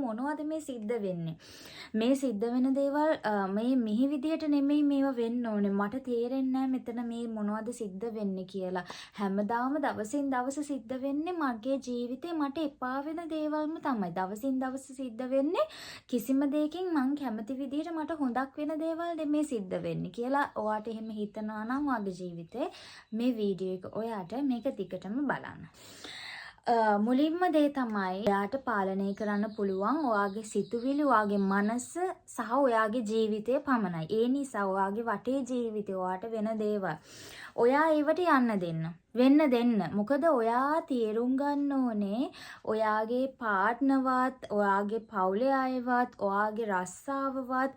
මොනවද මේ සිද්ධ වෙන්නේ? මේ සිද්ධ වෙන දේවල් මේ මිහි විදියට නෙමෙයි මේවා වෙන්න ඕනේ. මට තේරෙන්නේ නැහැ මෙතන මේ මොනවද සිද්ධ වෙන්නේ කියලා. හැමදාම දවසින් දවස සිද්ධ වෙන්නේ මගේ ජීවිතේ මට එපා වෙන දේවල්ම තමයි. දවසින් දවස සිද්ධ වෙන්නේ කිසිම දෙයකින් මං කැමති විදියට මට හොඳක් වෙන දේවල් නෙමෙයි සිද්ධ වෙන්නේ කියලා ඔයාට එහෙම හිතනවා නම් ඔයාගේ ජීවිතේ මේ වීඩියෝ එක ඔයාට මේක දිගටම බලන්න. මුලින්ම දේ තමයි ඔයාට පාලනය කරන්න පුළුවන් ඔයාගේ සිතුවිලි, ඔයාගේ මනස සහ ඔයාගේ ජීවිතය පමණයි. ඒ නිසා ඔයාගේ වටේ ජීවිතේ ඔයාට වෙන දේවල් ඔයා ඒවට වෙන්න දෙන්න. මොකද ඔයා තේරුම් ගන්න ඕනේ ඔයාගේ පාර්ට්නර්වත්, ඔයාගේ පවුලේ අයවත්, ඔයාගේ රස්සාවවත්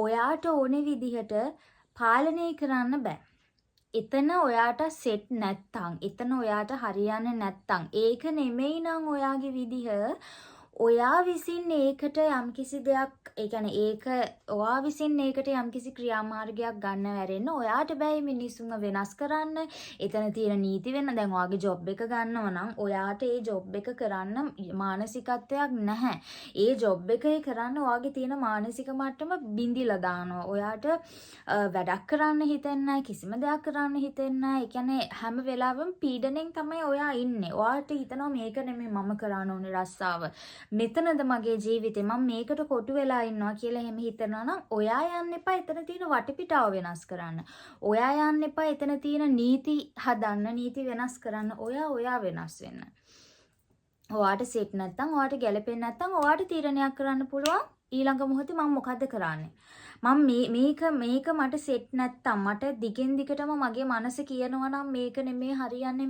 ඔයාට ඕනේ විදිහට පාලනය කරන්න බෑ. එතන ඔයාට සෙට් නැත්තම්, එතන ඔයාට හරියන්නේ නැත්තම්, ඒක නෙමෙයි නම් ඔයාගේ විදිහ, ඔයා විසින් ඒකට යම්කිසි දෙයක්, ඒ කියන්නේ ඒක ඔයා විසින් ඒකට යම්කිසි ක්‍රියාමාර්ගයක් ගන්න වැරෙන්න ඔයාට බෑ මිනිස්සුන්ව වෙනස් කරන්න. එතන තියෙන නීති වෙන දැන් ඔයාගේ ජොබ් එක ගන්නවා නම් ඔයාට ඒ ජොබ් එක කරන්න මානසිකත්වයක් නැහැ. ඒ ජොබ් එකේ කරන්න ඔයාගේ තියෙන මානසික මට්ටම බිඳිලා දානවා. ඔයාට වැඩක් කරන්න හිතෙන්නේ නැහැ, කිසිම දෙයක් කරන්න හිතෙන්නේ නැහැ. ඒ කියන්නේ හැම වෙලාවෙම පීඩණයෙන් තමයි ඔයා ඉන්නේ. ඔයාට හිතනවා මේක නෙමෙයි මම කරන්න ඕනේ රස්සාව. මෙතනද මගේ ජීවිතේ මම මේකට කොටු වෙලා ඉන්නවා කියලා එහෙම හිතනවා නම් ඔයා යන්න එපා එතන තියෙන වටපිටාව වෙනස් කරන්න. ඔයා යන්න එපා එතන තියෙන නීති හදන්න, නීති වෙනස් කරන්න. ඔයා වෙනස් වෙන්න. ඔයාට සෙට් නැත්තම්, ඔයාට ගැලපෙන්නේ නැත්තම් ඔයාට තීරණයක් කරන්න පුළුවන් ඊළඟ මොහොතේ මම මොකද්ද කරන්නේ? මම මේක මට සෙට් නැත්තම්, මට දිගින් දිගටම මගේ මනස කියනවා නම් මේක නෙමෙයි හරියන්නේ,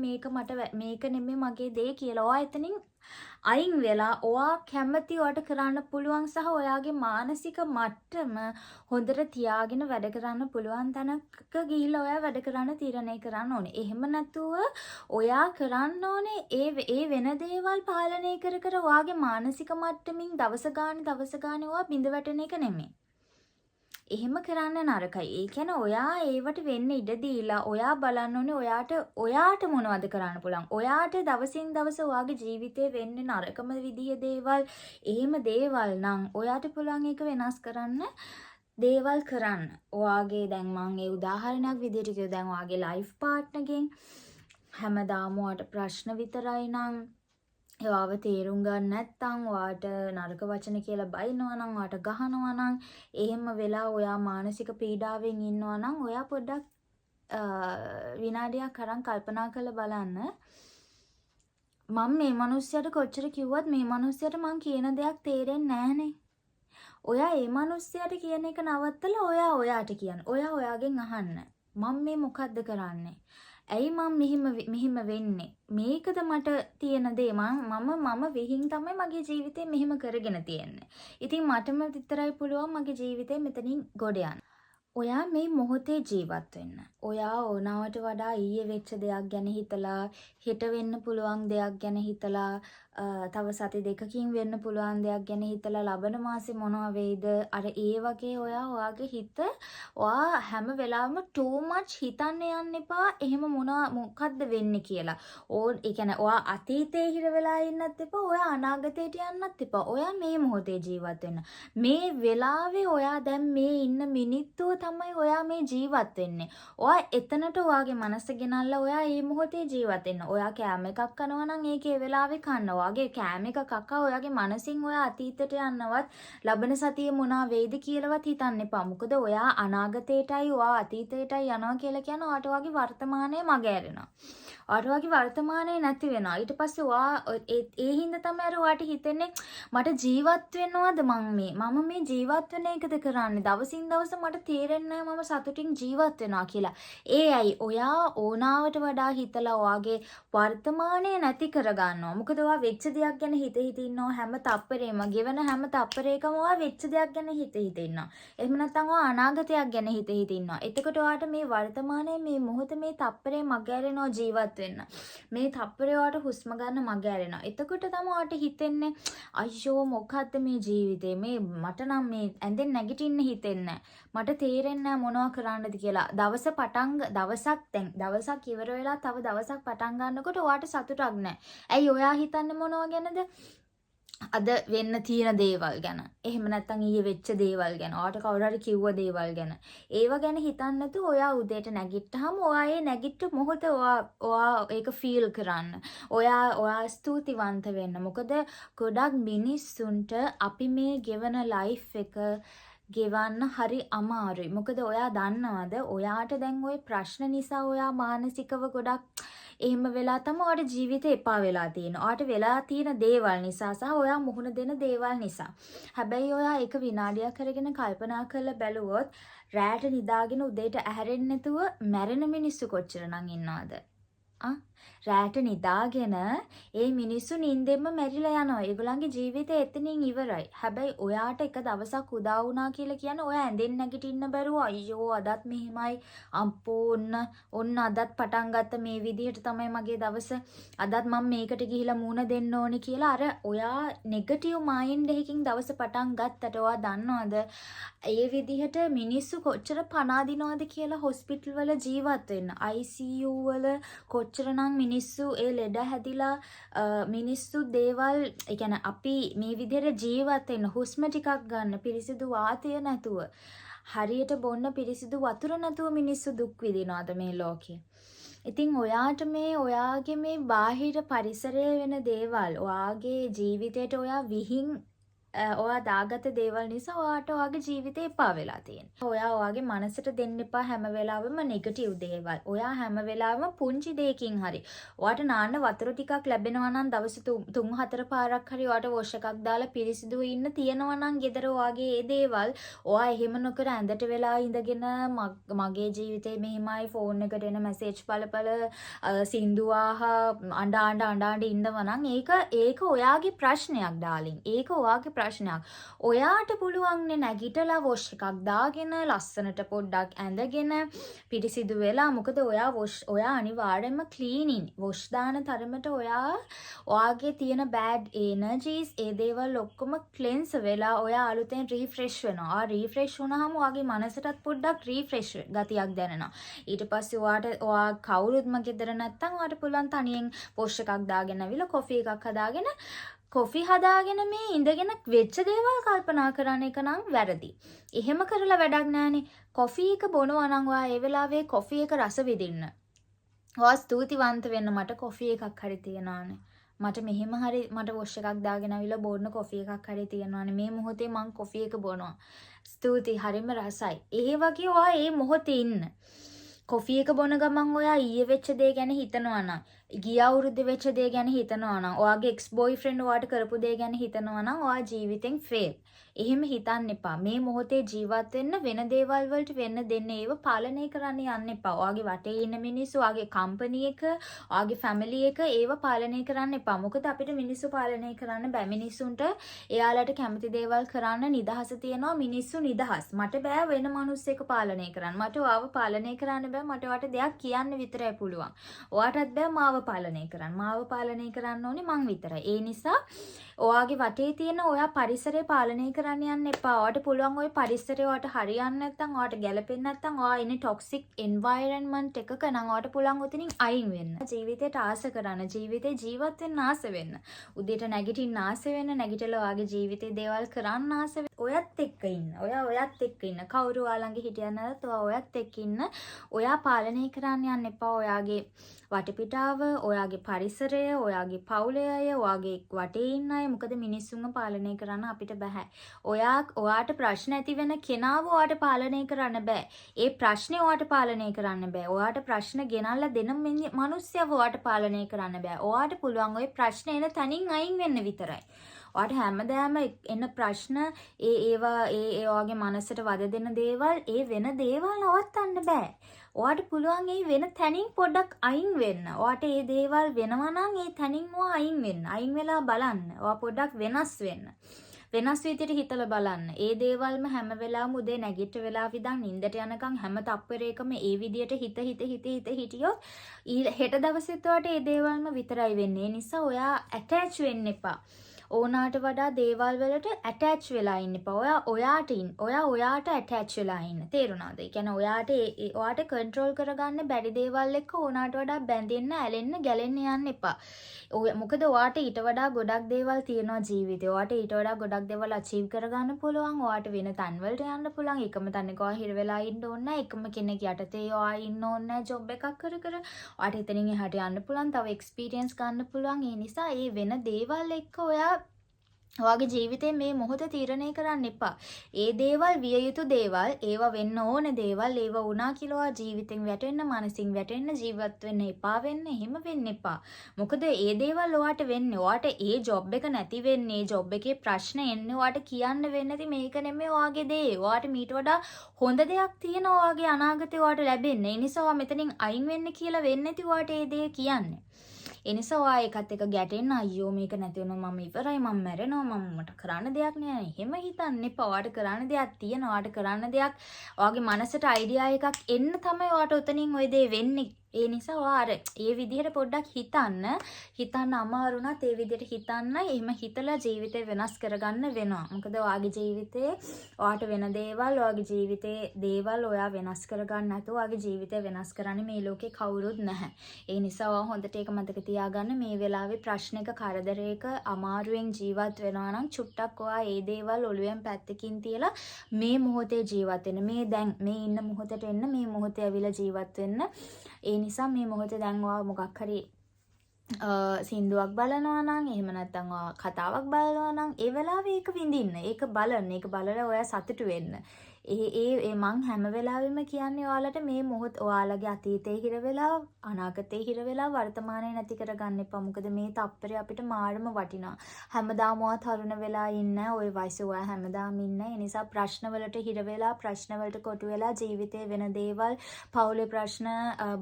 මේක නෙමෙයි මගේ දේ කියලා. ඔයා එතනින් අයින් වෙලා ඔයා කැමති ඔයාට කරන්න පුළුවන් සහ ඔයාගේ මානසික මට්ටම හොඳට තියාගෙන වැඩ කරන්න පුළුවන් තැනක ගිහිල්ලා ඔයා වැඩ කරන්න තීරණය කරන්න ඕනේ. එහෙම නැතුව ඔයා කරන්න ඕනේ ඒ වෙන දේවල් පාලනය කර ඔයාගේ මානසික මට්ටමින් දවස ගානේ ඔයා බිඳ වැටෙන එක නෙමෙයි. එහෙම කරන්න නරකයි. ඒ කියන්නේ ඔයා ඒවට වෙන්න ඉඩ දීලා ඔයා බලන්න ඕනේ ඔයාට මොනවද කරන්න පුළුවන්. ඔයාට දවසින් දවස ඔයාගේ ජීවිතේ වෙන්නේ නරකම විදිය දේවල්, එහෙම දේවල් නම් ඔයාට පුළුවන් ඒක වෙනස් කරන්න. දේවල් කරන්න. ඔයාගේ දැන් මම ඒ උදාහරණයක් විදිහට කිව්වා දැන් ඔයාගේ ලයිෆ් පාර්ට්නර්ගෙන් හැමදාම ඔයාට ප්‍රශ්න විතරයි නම් එයාව තේරුම් ගන්න නැත්නම් ඔයාට නරක වචන කියලා බයිනවා නම් ඔයාට ගහනවා නම් එහෙම වෙලා ඔයා මානසික පීඩාවෙන් ඉන්නවා නම් ඔයා පොඩ්ඩක් විනාඩියක් අරන් කල්පනා කරලා බලන්න මම මේ මිනිස්සයාට කොච්චර කිව්වත් මේ මිනිස්සයාට මං කියන දෙයක් තේරෙන්නේ නැහනේ. ඔයා මේ මිනිස්සයාට කියන එක නවත්තලා ඔයාට කියන්න. ඔයා ඔයාගෙන් අහන්න. මම මේ මොකද්ද කරන්නේ? ඇයි මම මෙහෙම වෙන්නේ? මේකද මට තියෙන දේ. මම විහිං තමයි මගේ ජීවිතේ මෙහෙම කරගෙන තියෙන්නේ. ඉතින් මටම විතරයි පුළුවන් මගේ ජීවිතේ මෙතනින් ගොඩ යන්න. ඔයා මේ මොහොතේ ජීවත් වෙන්න. ඔයා ඕනාවට වඩා ඊයේ වෙච්ච දෙයක් ගැන හිතලා, හෙට වෙන්න පුළුවන් දෙයක් ගැන හිතලා, තව සති දෙකකින් වෙන්න පුළුවන් දෙයක් ගැන හිතලා ලබන මාසේ මොනවා වෙයිද? අර ඒ වගේ ඔයාගේ හිත ඔයා හැම වෙලාවෙම too much හිතන්න යන්න එපා. එහෙම මොකද්ද වෙන්නේ කියලා. ඒ කියන්නේ ඔයා අතීතේ හිර වෙලා ඉන්නත් එපා. ඔයා අනාගතයට යන්නත් එපා. ඔයා මේ මොහොතේ ජීවත් වෙන්න. මේ වෙලාවේ ඔයා දැන් මේ ඉන්න මිනිත්තුව තමයි ඔයා මේ ජීවත් වෙන්නේ. ඔයා එතනට ඔයාගේ මනස ගෙනල්ලා ඔයා මේ මොහොතේ ජීවත් වෙන්න. ඔයා කෑම එකක් කනවා නම් ඒකේ වෙලාවේ කන්න. ඔයාගේ කෑම එක කකා ඔයාගේ මනසින් ඔයා අතීතයට යන්නවත් ලබන සතියේ මොනවා වෙයිද කියලාවත් හිතන්න එපා. මොකද ඔයා අනාගතයටයි ඔයා අතීතයටයි යනවා කියලා කියන ඔයාට ඔයාගේ වර්තමානයේ මග ඇරෙනවා. ඔයාට ඔයාගේ වර්තමානයේ නැති වෙනවා. ඊට පස්සේ ඔයා ඒ හින්දා තමයි අර ඔයාට හිතෙන්නේ මට ජීවත් වෙනවද මම මේ ජීවත් වෙන එකද කරන්නේ. දවසින් දවස මට තේරෙන්නේ මම සතුටින් ජීවත් වෙනවා කියලා. ඒ අයි ඔයා ඕනාවට වඩා හිතලා ඔයාගේ වර්තමානයේ නැති කරගන්නවා. මොකද ඔයා වෙච්ච දෙයක් ගැන හිත ඉන්නවා හැම තප්පරේම. ගෙවන හැම තප්පරේකම ඔයා වෙච්ච දෙයක් ගැන හිත ඉන්නවා. එහෙම නැත්නම් ඔයා අනාගතයක් ගැන හිත ඉන්නවා. එතකොට ඔයාට මේ වර්තමානයේ මේ මොහොත මේ තප්පරේ මග ඇරෙනවා ජීවත් වෙන්න. මේ තප්පරේ ඔයාට හුස්ම ගන්න මග ඇරෙනවා. එතකොට තමයි ඔයාට හිතෙන්නේ අයියෝ මොකද්ද මේ ජීවිතේ මේ මට නම් මේ ඇඳෙන් නැගිටින්න හිතෙන්නේ මට තේරෙන්නේ මොනවා කරන්නද කියලා. දවසක් ඉවර වෙලා තව දවසක් පටන් ගන්නකොට ඔයාට සතුටක් නැහැ. ඇයි ඔයා හිතන්නේ මොනවා ගැනද? අද වෙන්න තියෙන දේවල් ගැන. එහෙම නැත්නම් ඊයේ වෙච්ච දේවල් ගැන. ඔයාට කවුරු හරි කිව්ව දේවල් ගැන. ඒව ගැන හිතන්නේ නැතුව ඔයා උදේට නැගිට්ටාම ඔයා ඒ නැගිට්ට මොහොත ඔයා ඒක ෆීල් කරන්න. ඔයා ස්තුතිවන්ත වෙන්න. මොකද ගොඩක් මිනිස්සුන්ට අපි මේ ගෙවන ලයිෆ් එක ගෙවන්න හරි අමාරුයි. මොකද ඔයා දන්නවද ඔයාට දැන් ওই ප්‍රශ්න නිසා ඔයා මානසිකව ගොඩක් එහෙම වෙලා තමයි ඔයාට ජීවිතේ එපා වෙලා තියෙන්නේ. ඔයාට වෙලා තියෙන දේවල් නිසා සහ ඔයා මුහුණ දෙන දේවල් නිසා. හැබැයි ඔයා ඒක විනාඩියක් කරගෙන කල්පනා කරලා බැලුවොත් රැට නිදාගෙන උදේට ඇහැරෙන්නේ නැතුව මැරෙන මිනිස්සු කොච්චරනම් ඉන්නවද? රැට නිදාගෙන ඒ මිනිස්සු නිින්දෙන්ම මැරිලා යනවා. ඒගොල්ලන්ගේ ජීවිතය එතනින් ඉවරයි. හැබැයි ඔයාට එක දවසක් උදා වුණා කියලා කියන්නේ ඔයා ඇඳෙන් නැගිටින්න බැරුව අයියෝ අදත් මෙහෙමයි අම්පෝ ඔන්න අදත් පටන් ගත්ත මේ විදිහට තමයි මගේ දවස. අදත් මම මේකට ගිහිලා මූණ දෙන්න ඕනේ කියලා අර ඔයා නෙගටිව් මයින්ඩ් එකකින් දවස පටන් ගත්තට ඔයා දන්නවද ඒ විදිහට මිනිස්සු කොච්චර පණ අදිනවද කියලා හොස්පිටල් වල ජීවත් වෙන්න. ICU වල කොච්චරනම් මිනිස්සු ඒ ලෙඩ හැදිලා මිනිස්සු දේවල් ඒ කියන්නේ අපි මේ විදිහට ජීවත් වෙන්න හුස්ම ටිකක් ගන්න පිරිසිදු වාතය නැතුව හරියට බොන්න පිරිසිදු වතුර නැතුව මිනිස්සු දුක් විඳිනවාද මේ ලෝකේ. ඉතින් ඔයාට මේ ඔයාගේ මේ බාහිර පරිසරය වෙන දේවල් ඔයාගේ ජීවිතයට ඔයා විහිං ඔයා දාගත දේවල් නිසා ඔයාට ඔයාගේ ජීවිතේ එපා වෙලා තියෙනවා. ඔයා ඔයාගේ මනසට දෙන්න එපා හැම වෙලාවෙම නෙගටිව් දේවල්. ඔයා හැම වෙලාවෙම පුංචි දෙයකින් හරි. ඔයාට නාන්න වතුර ටිකක් ලැබෙනවා නම් දවස් 3-4 පාරක් හරි ඔයාට වොෂ් එකක් දාලා පිරිසිදුව ඉන්න තියෙනවා නම් ගෙදර ඔයාගේ ඒ දේවල් ඔයා එහෙම නොකර ඇඳට වෙලා ඉඳගෙන මගේ ජීවිතේ මෙහිමයි ෆෝන් එකට එන මැසේජ් බලපල සින්දුවාහ අඬ ඉන්නවා නම් ඒක ඔයාගේ ප්‍රශ්නයක් ඩාලින්. ඒක ඔයාගේ ප්‍රශ්නයක්. ඔයාට පුළුවන් නැගිටලා වොෂ් එකක් දාගෙන ලස්සනට පොඩ්ඩක් ඇඳගෙන පිරිසිදු වෙලා මොකද ඔයා අනිවාර්යෙන්ම ක්ලීනින් වොෂ් දාන තරමට ඔයාගේ තියෙන බෑඩ් එනර්ජීස් ඒ දේවල් ඔක්කොම ක්ලෙන්ස් වෙලා ඔයා අලුතෙන් රීෆ්‍රෙෂ් වෙනවා. රීෆ්‍රෙෂ් වුණාම ඔයාගේ මනසටත් පොඩ්ඩක් රීෆ්‍රෙෂ් ගතියක් දැනෙනවා. ඊට පස්සේ ඔයා කවුරුත්ම ගෙදර නැත්තම් ඔයාට පුළුවන් තනියෙන් වොෂ් එකක් දාගෙන අවිල කොෆි එකක් හදාගෙන කොෆි හදාගෙන මේ ඉඳගෙන වෙච්ච දේවල් කල්පනා කරන එක නම් වැරදි. එහෙම කරලා වැඩක් නැහනේ. කොෆි එක බොනවා නම් ඔයා ඒ වෙලාවේ කොෆි එක රස විඳින්න. ඔයා ස්තුතිවන්ත වෙන්න මට කොෆි එකක් හරි තියනවානේ. මට මෙහෙම හරි මට වොෂ් එකක් දාගෙන අවිලා බොන්න කොෆි එකක් හරි තියනවානේ. මේ මොහොතේ මං කොෆි එක බොනවා. ස්තුති හරිම රසයි. ඒ වගේ ඔයා ඒ මොහොතේ ඉන්න. කොෆි එක බොන ගමන් ඔයා ඊයේ වෙච්ච දේ ගැන හිතනවා නම් ගිය අවුරුද්දේ වෙච්ච දේ ගැන හිතනවා නම් ඔයාගේ එක්ස් බොයිෆ්‍රෙන්ඩ් ඔයාට කරපු දේ ගැන හිතනවා නම් ඔයා ජීවිතෙන් ෆේල්. එහෙම හිතන්න එපා. මේ මොහොතේ ජීවත් වෙන්න වෙන දේවල් වලට වෙන්න දෙන්න ඒව පාලනය කරන්න යන්න එපා. ඔයාගේ වටේ ඉන්න මිනිස්සු, ඔයාගේ කම්පැනි එක, ඔයාගේ ෆැමිලි එක ඒව පාලනය කරන්න එපා. මොකද අපිට මිනිස්සු පාලනය කරන්න බෑ. මිනිස්සුන්ට එයාලට කැමති දේවල් කරන්න නිදහස තියෙනවා. මිනිස්සු නිදහස්. මට බෑ වෙන මිනිස්සෙක් පාලනය කරන්න. මට ඔයාව පාලනය කරන්න බෑ. මට ඔයාට දෙයක් කියන්න විතරයි පුළුවන්. ඔයාටත් බෑ මාව පාලනය කරන්න. මාව පාලනය කරන්න ඕනේ මං විතරයි. ඒ නිසා ඔයාගේ වටේ තියෙන ඔයා පරිසරය පාලනය කරන්න යන්න එපා. ඔයාට පුළුවන් ওই පරිසරය ඔයාට හරියන්නේ නැත්නම් ඔයාට ගැලපෙන්නේ නැත්නම් ඔයා ඉන්නේ ටොක්සික් එන්වයරන්මන්ට් එකක නම් ඔයාට පුළුවන් උතනින් අයින් වෙන්න. ජීවිතයට ආස කරන්න, ජීවිතේ ජීවත් වෙන්න ආස වෙන්න. උදේට නැගිටින්න ආස වෙන්න, නැගිටලා ඔයාගේ ජීවිතේ දේවල් කරන්න ආස වෙන්න. ඔයත් එක්ක ඉන්න. ඔයත් එක්ක ඉන්න. කවුරු ඔයාලඟ හිටියත් නැත්නම් ඔයා ඔයත් එක්ක ඉන්න. ඔයා පාලනය කරන්න යන්න එපා. ඔයාගේ වටපිටාව, ඔයාගේ පරිසරය, ඔයාගේ පවුලේ අය, ඔයාගේ වටේ ඉන්න අය මොකද මිනිස්සුන්ව පාලනය කරන්න අපිට බෑ. ඔයාට ප්‍රශ්න ඇති වෙන කෙනාව ඔයාට පාලනය කරන්න බෑ. ඒ ප්‍රශ්නේ ඔයාට පාලනය කරන්න බෑ. ඔයාට ප්‍රශ්න ගෙනල්ලා දෙන මිනිස්සුව ඔයාට පාලනය කරන්න බෑ. ඔයාට පුළුවන් ওই ප්‍රශ්න එන තනින් අයින් වෙන්න විතරයි. ඔයාට හැමදාම එන ප්‍රශ්න ඒ ඔයාගේ මනසට වද දෙන දේවල් ඒ වෙන දේවල් නවත්තන්න බෑ. ඔයාට පුළුවන් ඒ වෙන තැනින් පොඩ්ඩක් අයින් වෙන්න. ඔයාට ඒ දේවල් වෙනවා නම් ඒ තැනින් ඔයා අයින් වෙන්න. අයින් වෙලා බලන්න. ඔයා පොඩ්ඩක් වෙනස් වෙන්න. වෙනස් විදිහට හිතලා බලන්න. ඒ දේවල්ම හැම වෙලාවෙම උදේ නැගිට වෙලාව ඉඳන් නිින්දට යනකම් හැම තප්පරයකම ඒ විදිහට හිටියොත් හෙට දවසෙත් ඔයාට ඒ දේවල්ම විතරයි වෙන්නේ. ඒ නිසා ඔයා ඇටච් වෙන්න එපා. ඕනාට වඩා දේවල් වලට ඇටච් වෙලා ඉන්න එපා. ඔයාට ඇටච් වෙලා ඉන්න. තේරුණාද? ඒ කියන්නේ ඔයාට කන්ට්‍රෝල් කරගන්න බැරි දේවල් එක්ක ඕනාට වඩා බැඳෙන්න, ඇලෙන්න, ගැලෙන්න යන්න එපා. මොකද ඔයාට ඊට වඩා ගොඩක් දේවල් තියෙනවා ජීවිතේ. ඔයාට ඊට වඩා ගොඩක් දේවල් අචීව් කරගන්න පුළුවන්. ඔයාට වෙන තැන් වලට යන්න පුළුවන්. එකම තැනක ඔයා හිර වෙලා ඉන්න ඕනේ නැහැ. එකම කෙනෙක් යටතේ ඔයා ඉන්න ඕනේ නැහැ. ජොබ් එකක් කර කර. ඔයාට එතනින් එහාට යන්න පුළුවන්. තව එක්ස්පීරියන්ස් ගන්න පුළුවන්. ඒ නිසා මේ වෙන දේවල් එක්ක ඔයාගේ ජීවිතේ මේ මොහොත තීරණය කරන්න එපා. ඒ දේවල් විය යුතු දේවල්, ඒවා වෙන්න ඕන දේවල්, ඒවා වුණා කියලා ජීවිතෙන් වැටෙන්න, මනසින් වැටෙන්න, ජීවත් වෙන්න එපා වෙන්න, එහෙම වෙන්න එපා. මොකද ඒ දේවල් ඔයාට වෙන්නේ. ඔයාට ඒ ජොබ් එක නැති වෙන්නේ, ජොබ් එකේ ප්‍රශ්න එන්නේ ඔයාට කියන්න වෙන්නේ නැති මේක නෙමෙයි ඔයාගේ දේ. ඔයාට මීට වඩා හොඳ දෙයක් තියෙනවා ඔයාගේ අනාගතේ ඔයාට ලැබෙන්නේ. ඒ නිසා ඔයා මෙතනින් අයින් වෙන්න කියලා වෙන්නේ නැති ඔයාට ඒ දේ කියන්නේ. ඒ නිසා ඔයා ඒකත් එක ගැටෙන්න අයියෝ මේක නැති වුණා මම ඉවරයි මම මැරෙනවා මට කරන්න දෙයක් නෑ. එහෙම හිතන්න එපා. ඔයාට කරන්න දෙයක් තියෙනවා. ඔයාට කරන්න දෙයක් ඔයාගේ මනසට අයිඩියා එකක් එන්න තමයි ඔයාට උතනින් ওই දේ වෙන්නේ. ඒ නිසා ඔයා ඒ විදිහට පොඩ්ඩක් හිතන්න අමාරු නත් ඒ විදිහට හිතන්න. එහෙම හිතලා ජීවිතේ වෙනස් කරගන්න වෙනවා. මොකද ඔයාගේ ජීවිතේ ඔයාට වෙන දේවල්, ඔයාගේ ජීවිතේ දේවල් ඔයා වෙනස් කරගන්න නැතුව ඔයාගේ ජීවිතේ වෙනස් කරන්නේ මේ ලෝකේ කවුරුත් නැහැ. ඒ නිසා ඔයා හොඳට ඒක මතක තියාගන්න. මේ වෙලාවේ ප්‍රශ්නයක කරදරයක අමාරුවෙන් ජීවත් වෙනවා නම් චුට්ටක් ඔයා ඒ දේවල් ඔළුවෙන් පැත්තකින් තියලා මේ මොහොතේ ජීවත් වෙන්න. මේ දැන් මේ ඉන්න මොහොතට එන්න, මේ මොහොතේ ඇවිල්ලා ජීවත් වෙන්න. ඒ නිසා මේ මොහොතේ දැන් ඔයා මොකක් හරි සින්දුවක් බලනවා නම් එහෙම නැත්නම් ඔයා කතාවක් බලනවා නම් ඒ වෙලාවේ ඒක විඳින්න. ඒක බලන්න. ඒක බලලා ඔයා සතුටු වෙන්න. ඒ මං හැම වෙලාවෙම කියන්නේ ඔයාලට මේ මොහොත ඔයාලගේ අතීතේ හිර වෙලා අනාගතේ හිර වෙලා වර්තමානයේ නැති කරගන්න එපා. මොකද මේ තප්පරේ අපිට මාරම වටිනවා. හැමදාම ඔයා තරුණ වෙලා ඉන්න ওই වයසේ ඔයා හැමදාම ඉන්න. ඒ නිසා ප්‍රශ්න වලට හිර වෙලා ප්‍රශ්න වලට කොටු වෙලා ජීවිතේ වෙන දේවල්, පවුලේ ප්‍රශ්න,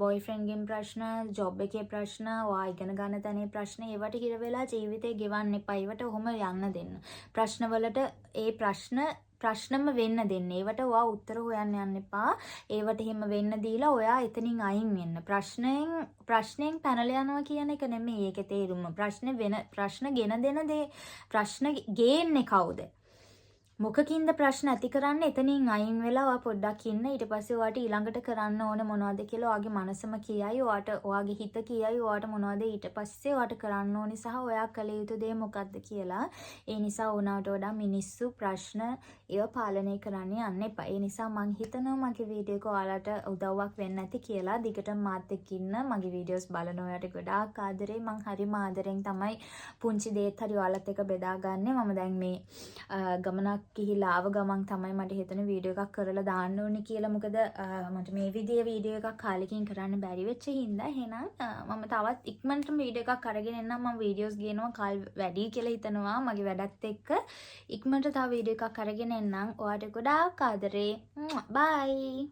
බොයිෆ්‍රෙන්ඩ්ගෙන් ප්‍රශ්න, ජොබ් එකේ ප්‍රශ්න, ඔයා ඉගෙන ගන්න තැනේ ප්‍රශ්න, ඒවට හිර වෙලා ජීවිතේ ගෙවන්න එපා. ඒවට ඔහොම යන්න දෙන්න. ප්‍රශ්න වලට ඒ ප්‍රශ්නම වෙන්න දෙන්න. ඒවට ඔයා උත්තර හොයන්න යන්න එපා. ඒවට එහෙම වෙන්න දීලා ඔයා එතනින් අයින් වෙන්න. ප්‍රශ්නෙන් පැනලා යනවා කියන එක නෙමෙයි ඒකේ තේරුම. ප්‍රශ්න ගෙන දෙන දේ ප්‍රශ්න ගේන්නේ කවුද? මොකකින්ද ප්‍රශ්න ඇති කරන්නේ? එතනින් අයින් වෙලා ඔයා පොඩ්ඩක් ඉන්න. ඊට පස්සේ ඔයාට ඊළඟට කරන්න ඕන මොනවද කියලා ඔයාගේ මනසම කියයි. ඔයාගේ හිත කියයි ඔයාට මොනවද ඊට පස්සේ ඔයාට කරන්න ඕනි සහ ඔයා කළ යුතු දේ මොකක්ද කියලා. ඒ නිසා ඕනවට වඩා මිනිස්සු ප්‍රශ්න ඒව පාලනය කරන්න යන්න එපා. ඒ නිසා මං හිතනවා මගේ වීඩියෝ එක ඔයාලට උදව්වක් වෙන්න ඇති කියලා. දිගටම මාත් එක්ක ඉන්න. මගේ වීඩියෝස් බලන ඔයාලට ගොඩාක් ආදරේ. මං හරිම ආදරෙන් තමයි පුංචි දේත් හරි ඔයාලත් එක්ක බෙදාගන්නේ. මම දැන් මේ ගමනක් ගිහිලා ආව ගමන් තමයි මට හිතෙන වීඩියෝ එකක් කරලා දාන්න ඕනේ කියලා. මොකද මට මේ විදිහේ වීඩියෝ එකක් කාලෙකින් කරන්න බැරි වෙච්ච හින්දා එහෙනම් මම තවත් ඉක්මනටම වීඩියෝ එකක් අරගෙන එන්නම්. මම වීඩියෝස් ගේනවා කාල් වැඩි කියලා හිතනවා මගේ වැඩත් එක්ක. ඉක්මනට තව වීඩියෝ එකක් අරගෙන එන්නම්. ඔයාලට ගොඩාක් ආදරේ. බයි.